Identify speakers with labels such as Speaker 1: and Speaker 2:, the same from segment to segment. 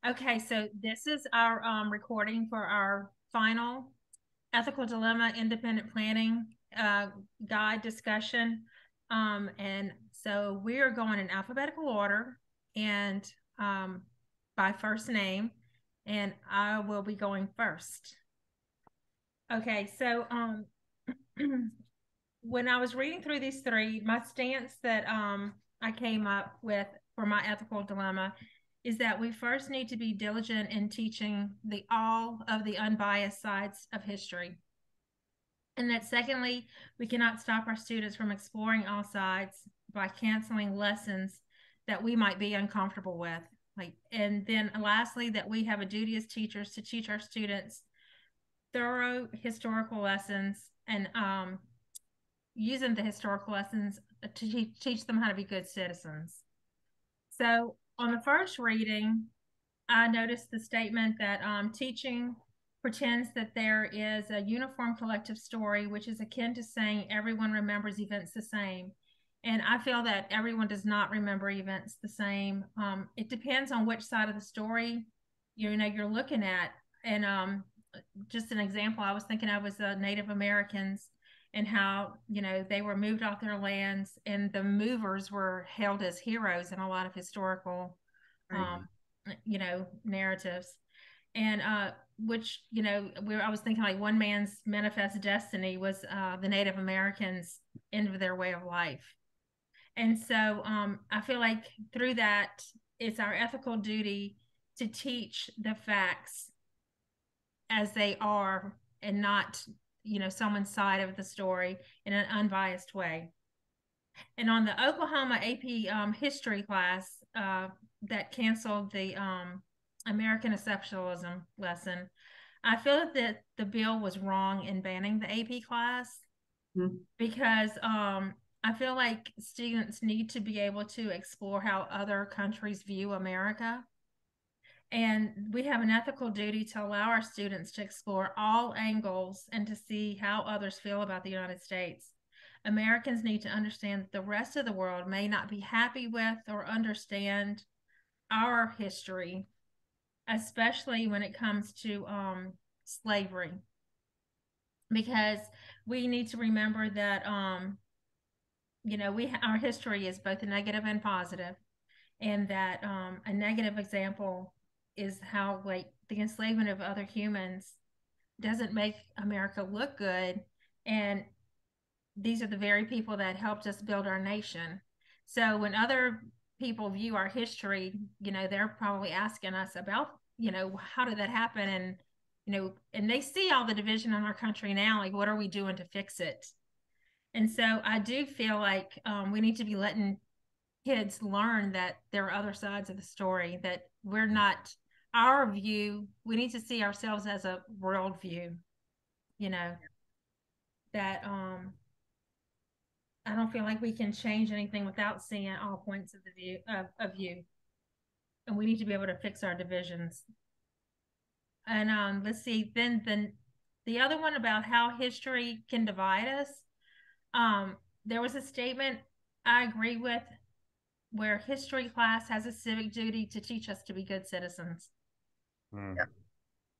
Speaker 1: Okay, so this is our recording for our final ethical dilemma independent planning uh, guide discussion. And so we are going in alphabetical order and by first name, and I will be going first. Okay, so when I was reading through these three, my stance that I came up with for my ethical dilemma is that we first need to be diligent in teaching all of the unbiased sides of history. And that secondly, we cannot stop our students from exploring all sides by canceling lessons that we might be uncomfortable with. And then lastly, that we have a duty as teachers to teach our students thorough historical lessons and using the historical lessons to teach them how to be good citizens. So on the first reading, I noticed the statement that teaching pretends that there is a uniform collective story, which is akin to saying everyone remembers events the same. And I feel that everyone does not remember events the same. It depends on which side of the story you're looking at. And just an example I was thinking of was the Native Americans and how they were moved off their lands, and the movers were held as heroes in a lot of historical
Speaker 2: Right.
Speaker 1: narratives. And which I was thinking like one man's manifest destiny was the Native Americans end of their way of life. And so I feel like through that, it's our ethical duty to teach the facts as they are and not someone's side of the story in an unbiased way. And on the Oklahoma AP history class that canceled the American exceptionalism lesson, I feel that the bill was wrong in banning the AP class
Speaker 2: Mhm.
Speaker 1: because I feel like students need to be able to explore how other countries view America. And we have an ethical duty to allow our students to explore all angles and to see how others feel about the United States. Americans need to understand that the rest of the world may not be happy with or understand our history, especially when it comes to slavery, because we need to remember that our history is both negative and positive, and that a negative example is how like the enslavement of other humans doesn't make America look good, and these are the very people that helped us build our nation. So when other people view our history, they're probably asking us about, how did that happen? And, and they see all the division in our country now, like, what are we doing to fix it? And so I do feel like we need to be letting kids learn that there are other sides of the story, that we're not our view. We need to see ourselves as a world view, you know, that I don't feel like we can change anything without seeing all points of the view. And we need to be able to fix our divisions. And let's see, then the other one about how history can divide us. There was a statement I agree with where history class has a civic duty to teach us to be good citizens.
Speaker 2: Yeah.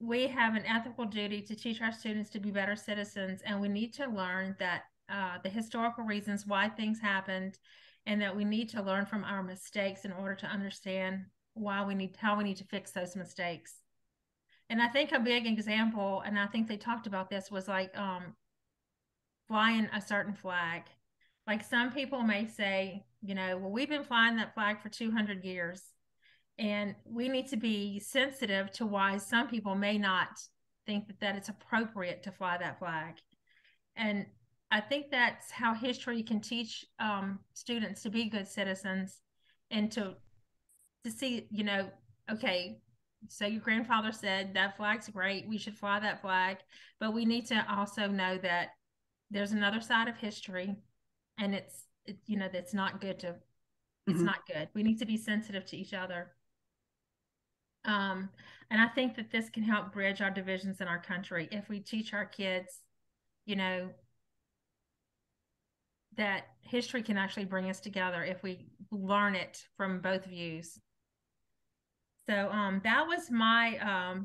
Speaker 1: We have an ethical duty to teach our students to be better citizens, and we need to learn that the historical reasons why things happened, and that we need to learn from our mistakes in order to understand how we need to fix those mistakes. And I think a big example, and I think they talked about this, was like flying a certain flag. Like some people may say, well, we've been flying that flag for 200 years. And we need to be sensitive to why some people may not think that it's appropriate to fly that flag. And I think that's how history can teach students to be good citizens and to see, okay, so your grandfather said that flag's great, we should fly that flag, but we need to also know that there's another side of history, and that's not good to. It's
Speaker 2: Mhm.
Speaker 1: not good. We need to be sensitive to each other. Um, and I think that this can help bridge our divisions in our country if we teach our kids, you know, that history can actually bring us together if we learn it from both views. So that was my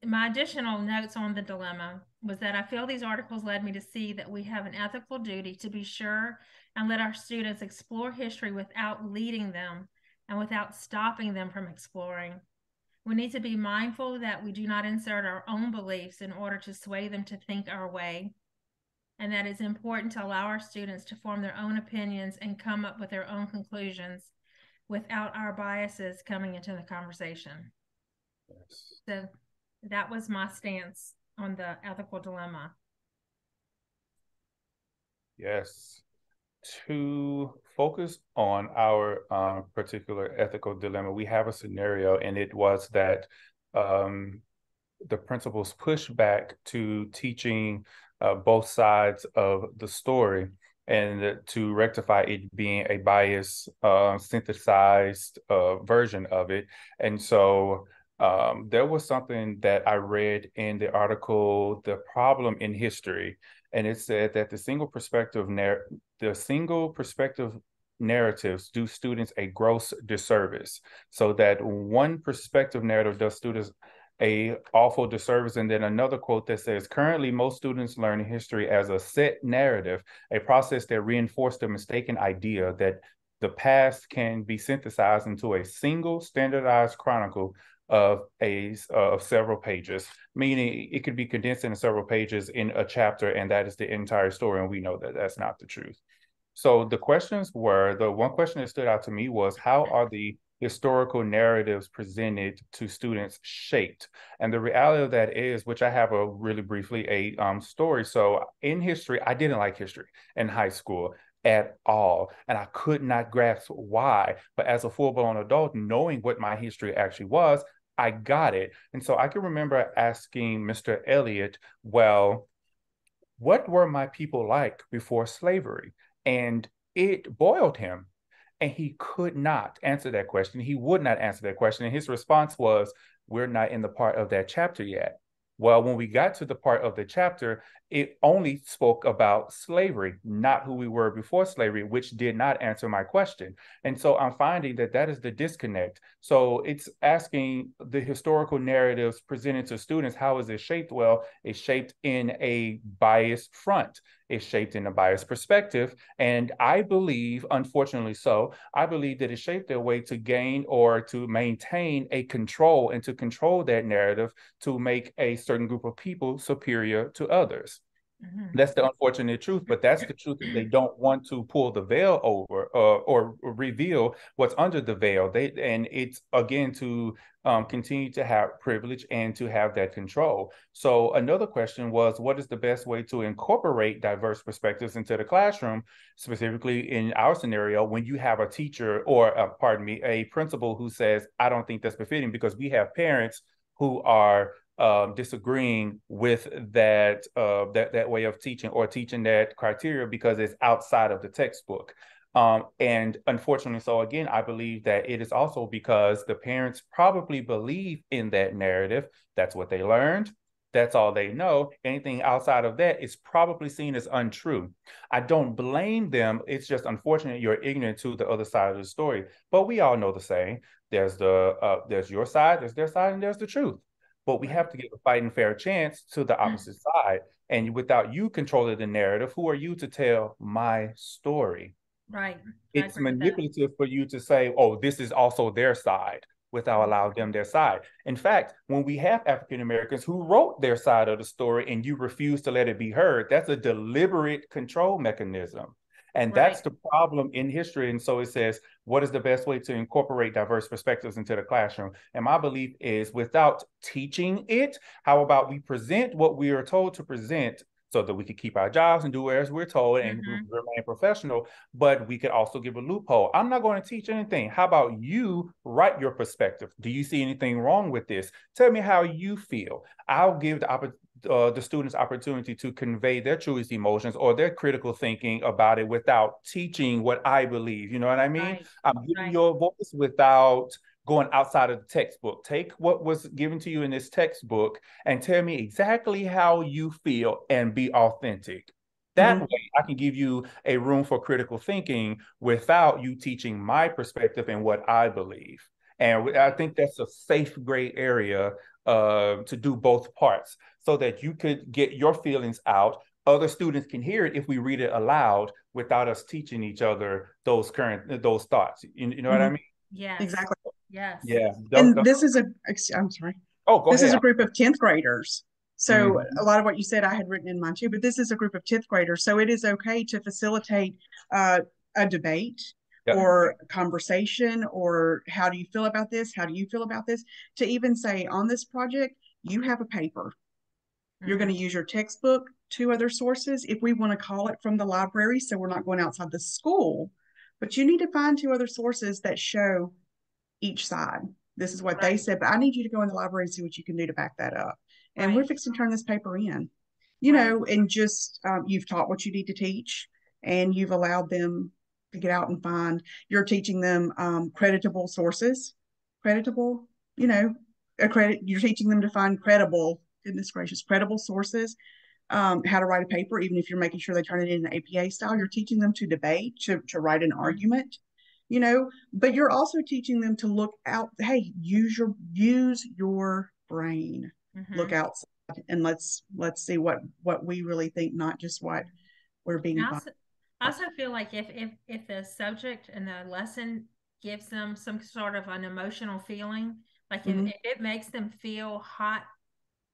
Speaker 1: additional notes on the dilemma was that I feel these articles led me to see that we have an ethical duty to be sure and let our students explore history without leading them and without stopping them from exploring. We need to be mindful that we do not insert our own beliefs in order to sway them to think our way, and that it's important to allow our students to form their own opinions and come up with their own conclusions without our biases coming into the conversation. Yes. So that was my stance on the ethical dilemma.
Speaker 3: Yes. To focus on our particular ethical dilemma, we have a scenario, and it was that the principal's pushback to teaching both sides of the story and to rectify it being a biased, synthesized version of it. And so there was something that I read in the article, The Problem in History, and it said that the single perspective narratives do students a gross disservice. So that one perspective narrative does students a awful disservice. And then another quote that says, currently, most students learn history as a set narrative, a process that reinforces the mistaken idea that the past can be synthesized into a single standardized chronicle of several pages, meaning it could be condensed into several pages in a chapter, and that is the entire story. And we know that that's not the truth. So the one question that stood out to me was, how are the historical narratives presented to students shaped? And the reality of that is, which I have a really briefly a story. So in history, I didn't like history in high school at all. And I could not grasp why. But as a full-blown adult, knowing what my history actually was, I got it. And so I can remember asking Mr. Elliott, well, what were my people like before slavery? And it boiled him. And he could not answer that question. He would not answer that question. And his response was, we're not in the part of that chapter yet. Well, when we got to the part of the chapter, it only spoke about slavery, not who we were before slavery, which did not answer my question. And so I'm finding that that is the disconnect. So it's asking the historical narratives presented to students, how is it shaped? Well, it's shaped in a biased front. It's shaped in a biased perspective. And I believe, unfortunately so, I believe that it's shaped their way to gain or to maintain a control and to control that narrative to make a certain group of people superior to others. Mm-hmm. That's the unfortunate truth, but that's the truth that they don't want to pull the veil over or reveal what's under the veil. And it's again to continue to have privilege and to have that control. So another question was, what is the best way to incorporate diverse perspectives into the classroom, specifically in our scenario, when you have a teacher or, a principal who says, I don't think that's befitting, because we have parents who are disagreeing with that way of teaching or teaching that criteria because it's outside of the textbook. And unfortunately, so again, I believe that it is also because the parents probably believe in that narrative. That's what they learned. That's all they know. Anything outside of that is probably seen as untrue. I don't blame them. It's just unfortunate you're ignorant to the other side of the story. But we all know the saying. There's your side, there's their side, and there's the truth. But we have to give a fighting fair chance to the opposite side. And without you controlling the narrative, who are you to tell my story?
Speaker 1: Right.
Speaker 3: It's manipulative for you to say, oh, this is also their side, without allowing them their side. In fact, when we have African Americans who wrote their side of the story and you refuse to let it be heard, that's a deliberate control mechanism. And that's the problem in history. And so it says, what is the best way to incorporate diverse perspectives into the classroom? And my belief is, without teaching it, how about we present what we are told to present so that we can keep our jobs and do as we're told and remain professional, but we could also give a loophole. I'm not going to teach anything. How about you write your perspective? Do you see anything wrong with this? Tell me how you feel. I'll give the students opportunity to convey their truest emotions or their critical thinking about it without teaching what I believe. You know what I mean? Right. I'm giving you a voice without going outside of the textbook. Take what was given to you in this textbook and tell me exactly how you feel and be authentic. That way I can give you a room for critical thinking without you teaching my perspective and what I believe. And I think that's a safe gray area to do both parts so that you could get your feelings out. Other students can hear it if we read it aloud without us teaching each other those thoughts. You know what I mean?
Speaker 1: Yes.
Speaker 2: Exactly.
Speaker 1: Yes.
Speaker 3: Yeah.
Speaker 2: And this is I'm sorry.
Speaker 3: Oh, go
Speaker 2: This
Speaker 3: ahead.
Speaker 2: is a group of 10th graders. So a lot of what you said I had written in mine too, but this is a group of 10th graders. So it is okay to facilitate a debate or a conversation, or how do you feel about this? How do you feel about this? To even say on this project, you have a paper. You're going to use your textbook, 2 other sources, if we want to call it from the library, so we're not going outside the school, but you need to find 2 other sources that show each side. This is what they said, but I need you to go in the library and see what you can do to back that up. And we're fixing to turn this paper in, you know, and just you've taught what you need to teach, and you've allowed them to get out and find. You're teaching them creditable sources, creditable, you know, you're teaching them to find credible, goodness gracious, credible sources. How to write a paper, even if you're making sure they turn it in an APA style. You're teaching them to debate, to write an argument, you know, but you're also teaching them to look out. Hey, use your brain. Look outside, and let's see what we really think, not just what we're being
Speaker 1: I also feel like if the subject and the lesson gives them some sort of an emotional feeling, like if it makes them feel hot,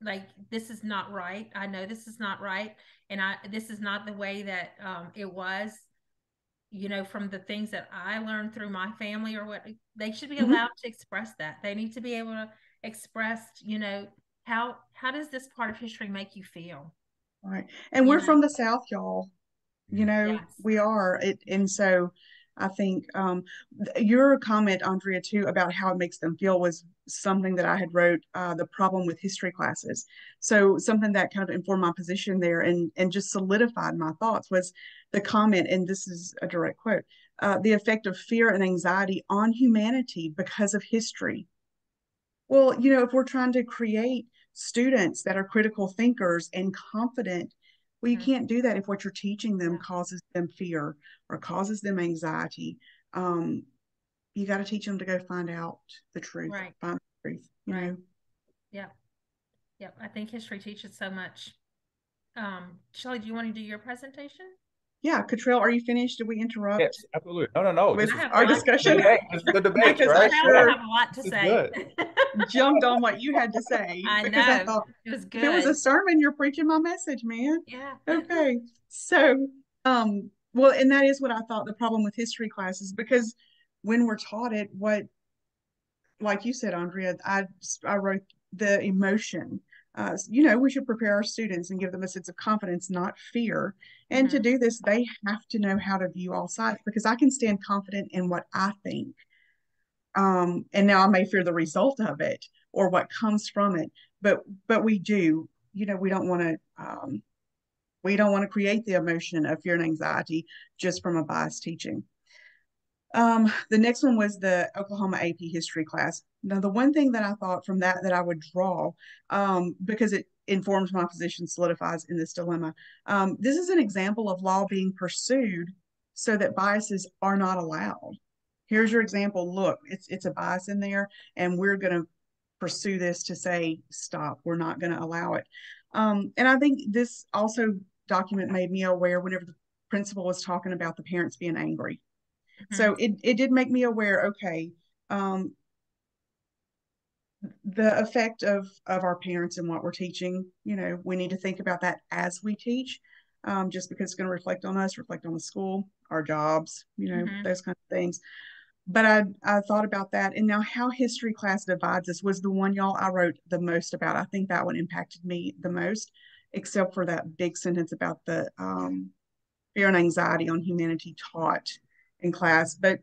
Speaker 1: like this is not right, I know this is not right, and this is not the way that it was, you know, from the things that I learned through my family, or what, they should be allowed to express that. They need to be able to express, you know, how does this part of history make you feel?
Speaker 2: Right. And we're from the South, y'all. You know, we are it. And so I think your comment, Andrea, too, about how it makes them feel was something that I had wrote, the problem with history classes. So something that kind of informed my position there, and just solidified my thoughts, was the comment, and this is a direct quote, the effect of fear and anxiety on humanity because of history. Well, you know, if we're trying to create students that are critical thinkers and confident, well, you can't do that if what you're teaching them causes them fear or causes them anxiety. You got to teach them to go find out the truth, find the truth, you know?
Speaker 1: Yeah. Yeah. I think history teaches so much. Shelley, do you want to do your presentation?
Speaker 2: Yeah. Cottrell, are you finished? Did we interrupt?
Speaker 3: Yes, absolutely. No.
Speaker 2: With our discussion?
Speaker 3: This is the debate,
Speaker 2: Because
Speaker 3: right?
Speaker 1: I have a lot to say.
Speaker 2: Jumped on what you had to say.
Speaker 1: I
Speaker 2: because
Speaker 1: know.
Speaker 2: I thought,
Speaker 1: it was good.
Speaker 2: If it was a sermon, you're preaching my message, man.
Speaker 1: Yeah.
Speaker 2: Okay. So, well, and that is what I thought the problem with history classes, because when we're taught it, like you said, Andrea, I wrote the emotion. You know, we should prepare our students and give them a sense of confidence, not fear. And to do this, they have to know how to view all sides, because I can stand confident in what I think. And now I may fear the result of it or what comes from it, but we do, you know, we don't want to create the emotion of fear and anxiety just from a biased teaching. The next one was the Oklahoma AP history class. Now, the one thing that I thought from that I would draw, because it informs my position, solidifies in this dilemma. This is an example of law being pursued so that biases are not allowed. Here's your example. Look, it's a bias in there, and we're going to pursue this to say, stop, we're not going to allow it. And I think this also document made me aware whenever the principal was talking about the parents being angry. So it did make me aware, okay, the effect of our parents and what we're teaching, you know, we need to think about that as we teach, just because it's going to reflect on us, reflect on the school, our jobs, you know, those kinds of things. But I thought about that. And now how history class divides us was the one, y'all, I wrote the most about. I think that one impacted me the most, except for that big sentence about the fear and anxiety on humanity taught in class. But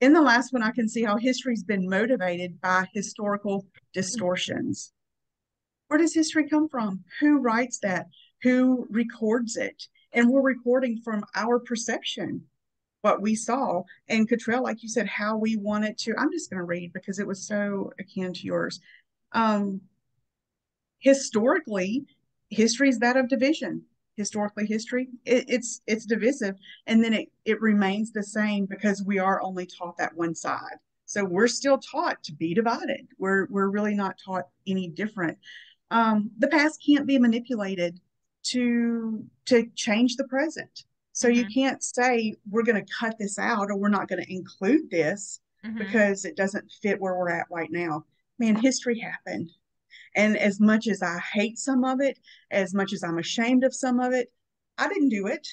Speaker 2: in the last one, I can see how history's been motivated by historical distortions. Where does history come from? Who writes that? Who records it? And we're recording from our perception, what we saw. And Cottrell, like you said, how we wanted to. I'm just going to read because it was so akin to yours. Historically, history is that of division. historically history, it's divisive, and then it remains the same because we are only taught that one side. So we're still taught to be divided. We're really not taught any different. The past can't be manipulated to change the present. So you can't say we're going to cut this out or we're not going to include this because it doesn't fit where we're at right now. Man, history happened. And as much as I hate some of it, as much as I'm ashamed of some of it, I didn't do it,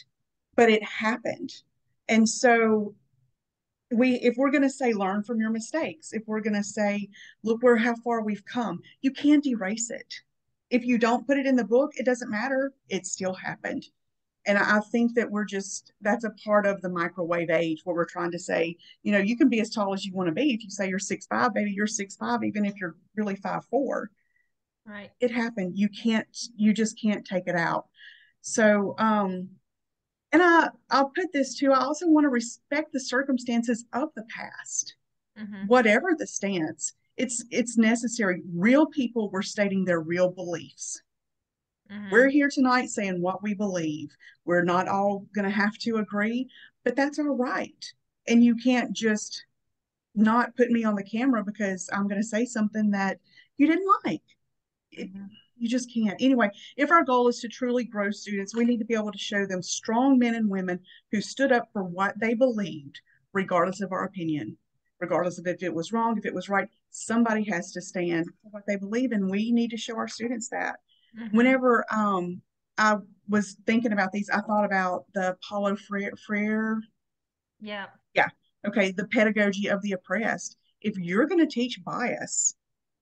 Speaker 2: but it happened. And so if we're going to say learn from your mistakes, if we're going to say look where how far we've come, you can't erase it. If you don't put it in the book, it doesn't matter. It still happened. And I think that that's a part of the microwave age where we're trying to say, you can be as tall as you want to be. If you say you're 6'5", baby, you're 6'5", even if you're really 5'4".
Speaker 1: Right.
Speaker 2: It happened. You just can't take it out. So, and I'll put this too. I also want to respect the circumstances of the past, whatever the stance. It's necessary. Real people were stating their real beliefs. We're here tonight saying what we believe. We're not all going to have to agree, but that's all right. And you can't just not put me on the camera because I'm going to say something that you didn't like. You just can't. Anyway, if our goal is to truly grow students, we need to be able to show them strong men and women who stood up for what they believed, regardless of our opinion, regardless of if it was wrong, if it was right. Somebody has to stand for what they believe, and we need to show our students that. Whenever I was thinking about these, I thought about the Paulo Freire.
Speaker 1: Yeah.
Speaker 2: Okay, the pedagogy of the oppressed. If you're going to teach bias,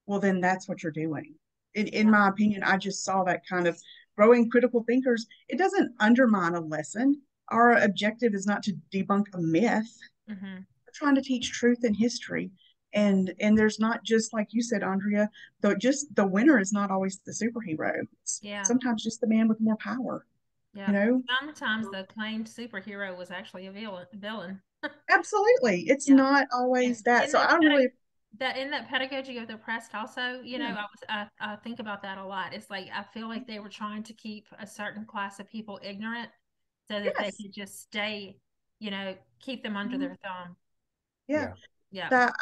Speaker 2: well, then that's what you're doing. In my opinion, I just saw that kind of growing critical thinkers. It doesn't undermine a lesson. Our objective is not to debunk a myth. We're trying to teach truth and history. And there's not just like you said, Andrea, though just the winner is not always the superhero. It's sometimes just the man with more power.
Speaker 1: Sometimes the claimed superhero was actually a villain.
Speaker 2: Absolutely. It's not always that. So I really
Speaker 1: that in that pedagogy of the oppressed also, I think about that a lot. It's like I feel like they were trying to keep a certain class of people ignorant so that they could just stay, keep them under their thumb.
Speaker 2: That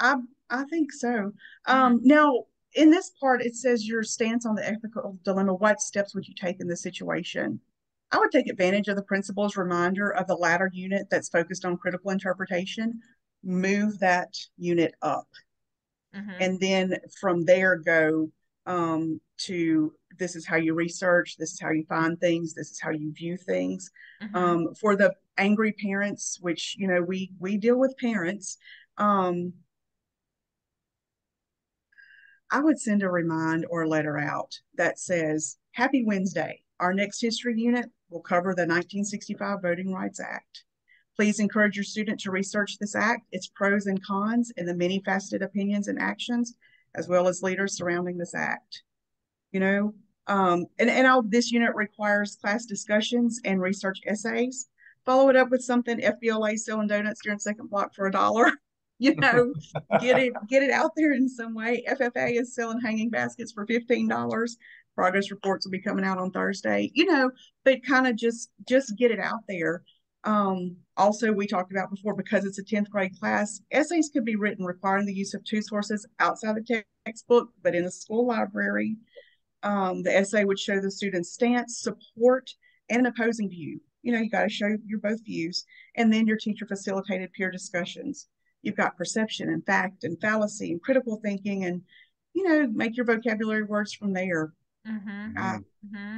Speaker 2: I think so. Now in this part it says your stance on the ethical dilemma. What steps would you take in this situation? I would take advantage of the principal's reminder of the latter unit that's focused on critical interpretation, move that unit up, and then from there go to this is how you research, this is how you find things, this is how you view things. For the angry parents, which we deal with parents, I would send a remind or a letter out that says, Happy Wednesday. Our next history unit will cover the 1965 Voting Rights Act. Please encourage your student to research this act, its pros and cons, and the many faceted opinions and actions, as well as leaders surrounding this act. This unit requires class discussions and research essays. Follow it up with something FBLA selling donuts during second block for $1. Get it out there in some way. FFA is selling hanging baskets for $15. Progress reports will be coming out on Thursday. But kind of just get it out there. Also, we talked about before, because it's a 10th grade class, essays could be written requiring the use of 2 sources outside the textbook, but in the school library. The essay would show the student's stance, support, and an opposing view. You got to show your both views. And then your teacher facilitated peer discussions. You've got perception and fact and fallacy and critical thinking, and make your vocabulary words from there.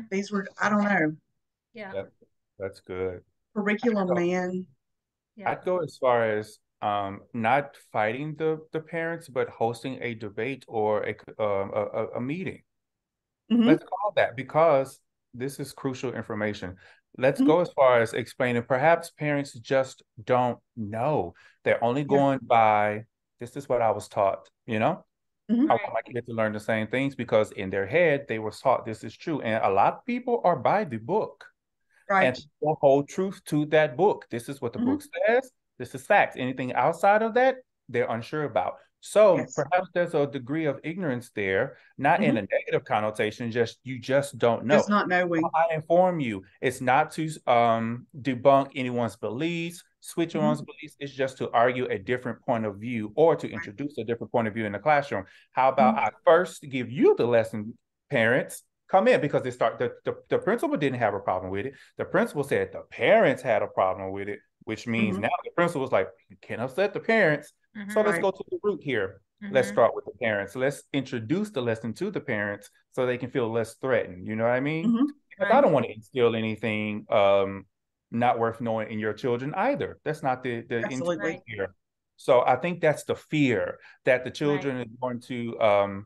Speaker 2: These were, I don't know.
Speaker 3: That's good.
Speaker 2: Curriculum, man.
Speaker 3: I'd go as far as not fighting the parents, but hosting a debate or a meeting. Let's call that, because this is crucial information. Let's go as far as explaining, perhaps parents just don't know. They're only going by, this is what I was taught, I want my kid to learn the same things because in their head, they were taught this is true. And a lot of people are by the book. And people hold truth to that book. This is what the book says. This is facts. Anything outside of that, they're unsure about. So
Speaker 2: Yes.
Speaker 3: perhaps there's a degree of ignorance there, not in a negative connotation, just you just don't know.
Speaker 2: Just not knowing.
Speaker 3: I inform you, it's not to debunk anyone's beliefs, switch anyone's beliefs. It's just to argue a different point of view or to introduce a different point of view in the classroom. How about I first give you the lesson, parents? Come in, because they start the principal didn't have a problem with it. The principal said the parents had a problem with it, which means now the principal was like, you can't upset the parents. So let's go to the root here. Let's start with the parents. Let's introduce the lesson to the parents so they can feel less threatened. You know what I mean? Because I don't want to instill anything not worth knowing in your children either. That's not the intent here. So I think that's the fear that the children are going to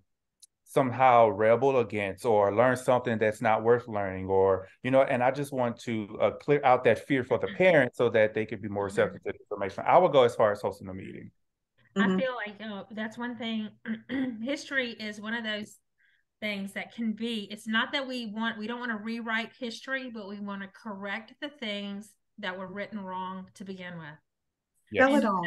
Speaker 3: somehow rebel against or learn something that's not worth learning, or, you know, and I just want to clear out that fear for the parents so that they could be more receptive to the information. I would go as far as hosting a meeting.
Speaker 1: I feel like that's one thing. History is one of those things that can be, it's not that we don't want to rewrite history, but we want to correct the things that were written wrong to begin with.
Speaker 2: Yes.
Speaker 1: And so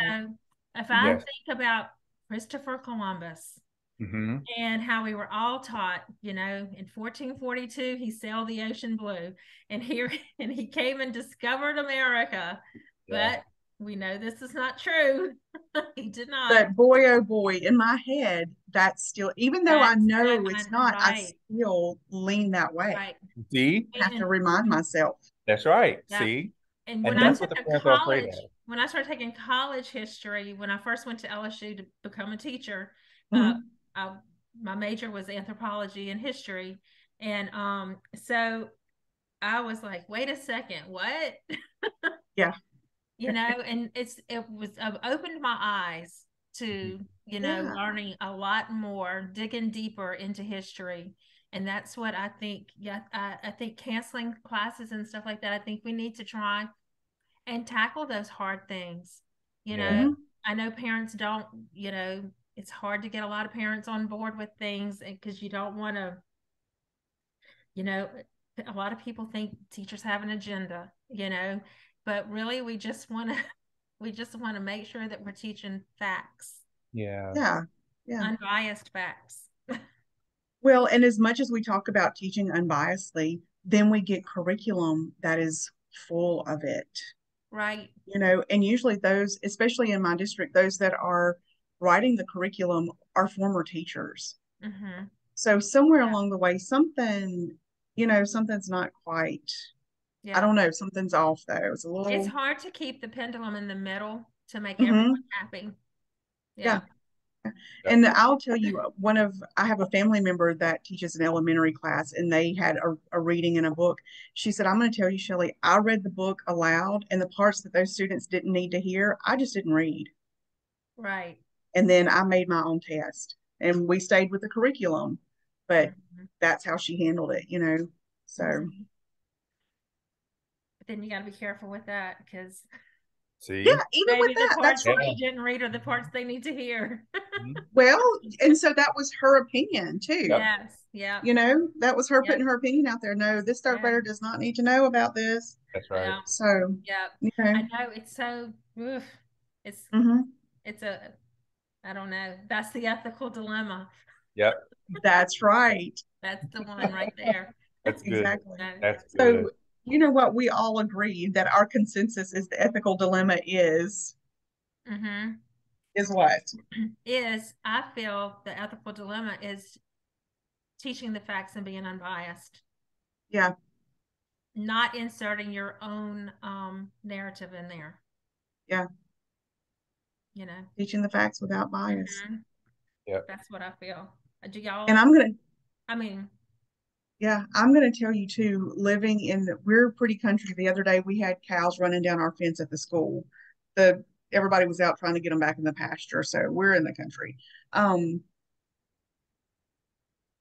Speaker 1: if I think about Christopher Columbus and how we were all taught, you know, in 1442, he sailed the ocean blue, and he came and discovered America. But we know this is not true. He did not.
Speaker 2: But boy, oh boy, in my head, that's still, even though I know it's not, I still lean that way.
Speaker 1: Right.
Speaker 3: See?
Speaker 2: I have to remind myself.
Speaker 3: That's right. See?
Speaker 1: And when I took when I started taking college history, when I first went to LSU to become a teacher, my major was anthropology and history. And so I was like, wait a second, what?
Speaker 2: Yeah.
Speaker 1: You know, and it opened my eyes to, you know, learning a lot more, digging deeper into history. And that's what I think. Yeah, I think canceling classes and stuff like that, I think we need to try and tackle those hard things. You know, I know parents don't, you know, it's hard to get a lot of parents on board with things because you don't want to, you know, a lot of people think teachers have an agenda, you know, but really we just want to make sure that we're teaching facts.
Speaker 2: Yeah.
Speaker 1: Unbiased facts.
Speaker 2: Well, and as much as we talk about teaching unbiasedly, then we get curriculum that is full of it.
Speaker 1: Right.
Speaker 2: You know, and usually those, especially in my district, those that are writing the curriculum are former teachers. So somewhere along the way, something, you know, something's not quite, I don't know, something's off though.
Speaker 1: It's hard to keep the pendulum in the middle to make everyone happy.
Speaker 2: Yeah. And I'll tell you, I have a family member that teaches an elementary class, and they had a reading in a book. She said, I'm going to tell you, Shelley, I read the book aloud, and the parts that those students didn't need to hear, I just didn't read.
Speaker 1: Right.
Speaker 2: And then I made my own test, and we stayed with the curriculum, but that's how she handled it, you know? So.
Speaker 1: But then you got to be careful with that, because
Speaker 3: see,
Speaker 2: yeah, even with that,
Speaker 1: that's right. They didn't read are the parts they need to hear.
Speaker 2: Well, and so that was her opinion too.
Speaker 1: Yes, yeah.
Speaker 2: You know, that was her putting her opinion out there. No, this third grader does not need to know about this.
Speaker 3: That's right.
Speaker 1: Yeah.
Speaker 2: So
Speaker 1: you know. I know it's so. It's it's a. I don't know. That's the ethical dilemma.
Speaker 3: Yep.
Speaker 2: That's right.
Speaker 1: That's the one right there.
Speaker 3: That's good.
Speaker 2: Exactly.
Speaker 3: That's
Speaker 2: good.
Speaker 3: So
Speaker 2: you know what? We all agree that our consensus is the ethical dilemma is what?
Speaker 1: I feel the ethical dilemma is teaching the facts and being unbiased.
Speaker 2: Yeah.
Speaker 1: Not inserting your own narrative in there.
Speaker 2: Yeah.
Speaker 1: You know.
Speaker 2: Teaching the facts without bias.
Speaker 3: Yeah.
Speaker 1: That's what I feel. Do y'all?
Speaker 2: And I'm going to tell you too, we're pretty country. The other day we had cows running down our fence at the school. Everybody was out trying to get them back in the pasture. So we're in the country.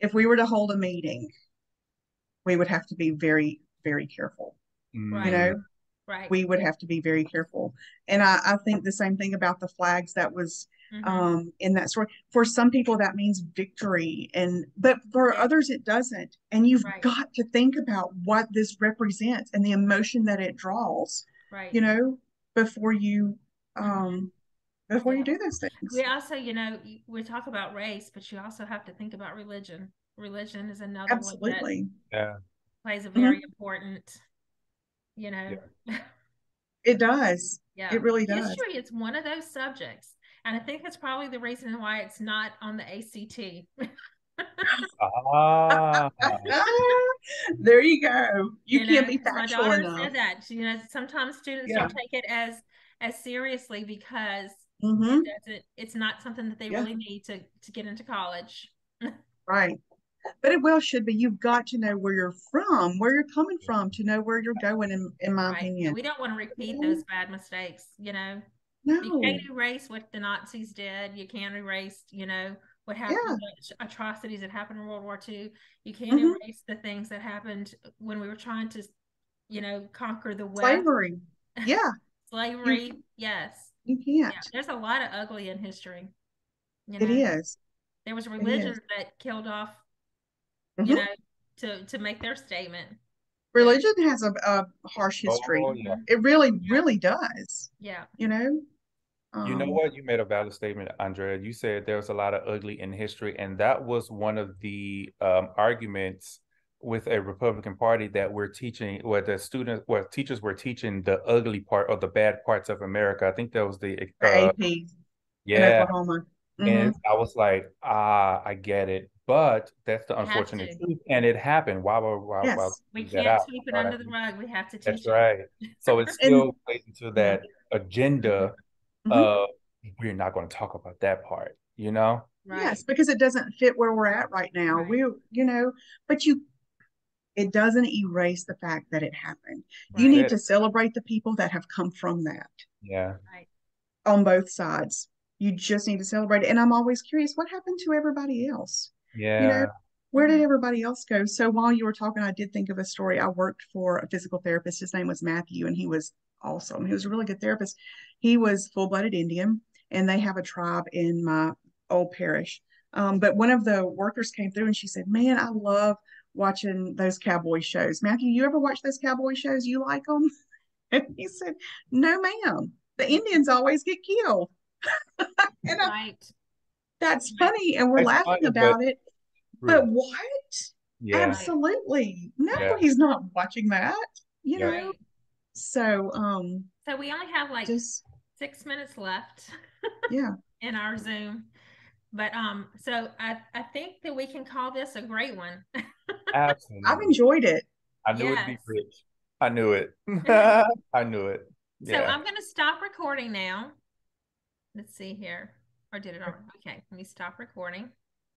Speaker 2: If we were to hold a meeting, we would have to be very, very careful.
Speaker 1: Right.
Speaker 2: You know,
Speaker 1: right.
Speaker 2: We would have to be very careful. And I think the same thing about the flags that was in that story. For some people, that means victory, but for others, it doesn't. And you've got to think about what this represents and the emotion that it draws.
Speaker 1: Right.
Speaker 2: You know, before you before you
Speaker 1: Yeah.
Speaker 2: do those things.
Speaker 1: We also, we talk about race, but you also have to think about religion. Religion is another one that
Speaker 2: Absolutely.
Speaker 1: plays a
Speaker 2: Mhm.
Speaker 1: very important,
Speaker 3: Yeah.
Speaker 2: It does.
Speaker 1: yeah.
Speaker 2: It really does.
Speaker 1: History is one of those subjects. And I think that's probably the reason why it's not on the ACT.
Speaker 3: Ah,
Speaker 2: There you go. You can't be
Speaker 1: 'cause my
Speaker 2: factual
Speaker 1: daughter
Speaker 2: enough.
Speaker 1: said that. Sometimes students
Speaker 2: Yeah.
Speaker 1: don't take it as seriously because
Speaker 2: Mm-hmm.
Speaker 1: it's not something that they
Speaker 2: Yeah.
Speaker 1: really need to get into college.
Speaker 2: Right. But it well should be. You've got to know where you're from, where you're coming from, to know where you're going, in my
Speaker 1: Right.
Speaker 2: opinion.
Speaker 1: We don't want to repeat those bad mistakes, You can't
Speaker 2: No.
Speaker 1: erase what the Nazis did. You can't erase, what
Speaker 2: Yeah.
Speaker 1: happened, the atrocities that happened in World War II. You can't
Speaker 2: Mhm.
Speaker 1: erase the things that happened when we were trying to, conquer the West.
Speaker 2: Slavery. Yeah.
Speaker 1: Slavery, yes.
Speaker 2: You
Speaker 1: Yeah,
Speaker 2: can't.
Speaker 1: there's a lot of ugly in history.
Speaker 2: It is.
Speaker 1: There was
Speaker 2: It
Speaker 1: religions
Speaker 2: is.
Speaker 1: that killed off,
Speaker 2: Mhm.
Speaker 1: to make their statement.
Speaker 2: Religion has a harsh history.
Speaker 3: oh yeah.
Speaker 2: It really,
Speaker 1: Yeah.
Speaker 2: really does.
Speaker 1: Yeah.
Speaker 2: You know?
Speaker 3: You know what? You made a valid statement, Andrea. You said there was a lot of ugly in history, and that was one of the arguments with a Republican Party that we're teaching, where teachers were teaching the ugly part or the bad parts of America. I think that was the
Speaker 2: For AP in
Speaker 3: yeah,
Speaker 2: Oklahoma.
Speaker 3: and
Speaker 2: Mm-hmm.
Speaker 3: I was like, I get it, but that's the
Speaker 1: You have
Speaker 3: unfortunate
Speaker 1: to.
Speaker 3: truth, and it happened. Why
Speaker 2: Yes.
Speaker 1: We
Speaker 3: leave that
Speaker 1: can't
Speaker 3: out?
Speaker 1: sweep
Speaker 3: You
Speaker 1: it
Speaker 3: know what I
Speaker 1: under the
Speaker 3: mean?
Speaker 1: rug. We have to
Speaker 3: That's
Speaker 1: teach it.
Speaker 3: right. So it
Speaker 2: And
Speaker 3: still plays into
Speaker 2: yeah.
Speaker 3: that agenda
Speaker 2: Mhm.
Speaker 3: of we're not going to talk about that part, you know?
Speaker 1: Right.
Speaker 2: Yes, because it doesn't fit where we're at right now.
Speaker 1: Right.
Speaker 2: But it doesn't erase the fact that it happened. You
Speaker 1: Right.
Speaker 2: need to celebrate the people that have come from that
Speaker 3: Yeah.
Speaker 1: Right.
Speaker 2: on both sides. You just need to celebrate it. And I'm always curious, what happened to everybody else? You know,
Speaker 3: Yeah.
Speaker 2: where did everybody else go? So while you were talking, I did think of a story. I worked for a physical therapist. His name was Matthew, and he was awesome. He was a really good therapist. He was full-blooded Indian, and they have a tribe in my old parish. But one of the workers came through and she said, "Man, I love watching those cowboy shows. Matthew, you ever watch those cowboy shows? You like them?" And he said, "No, ma'am. The Indians always get killed." And
Speaker 1: Right.
Speaker 2: that's
Speaker 1: Right.
Speaker 2: funny, and we're
Speaker 3: It's
Speaker 2: laughing
Speaker 3: funny, but
Speaker 2: about it. But
Speaker 3: true.
Speaker 2: what?
Speaker 3: Yeah.
Speaker 1: Right.
Speaker 2: Absolutely. No,
Speaker 3: Yeah.
Speaker 2: he's not watching that, you
Speaker 3: Yeah.
Speaker 2: know?
Speaker 1: Right.
Speaker 2: So,
Speaker 1: So we only have like
Speaker 2: just,
Speaker 1: 6 minutes left
Speaker 2: yeah,
Speaker 1: in our Zoom. But so I think that we can call this a great one.
Speaker 2: I've
Speaker 3: Absolutely.
Speaker 2: enjoyed it.
Speaker 3: I knew it'd be
Speaker 1: Yes.
Speaker 3: rich. I knew it. I knew it.
Speaker 1: So
Speaker 3: Yeah.
Speaker 1: I'm going to stop recording now. Let's see here. Or did it already? Okay, let me stop recording.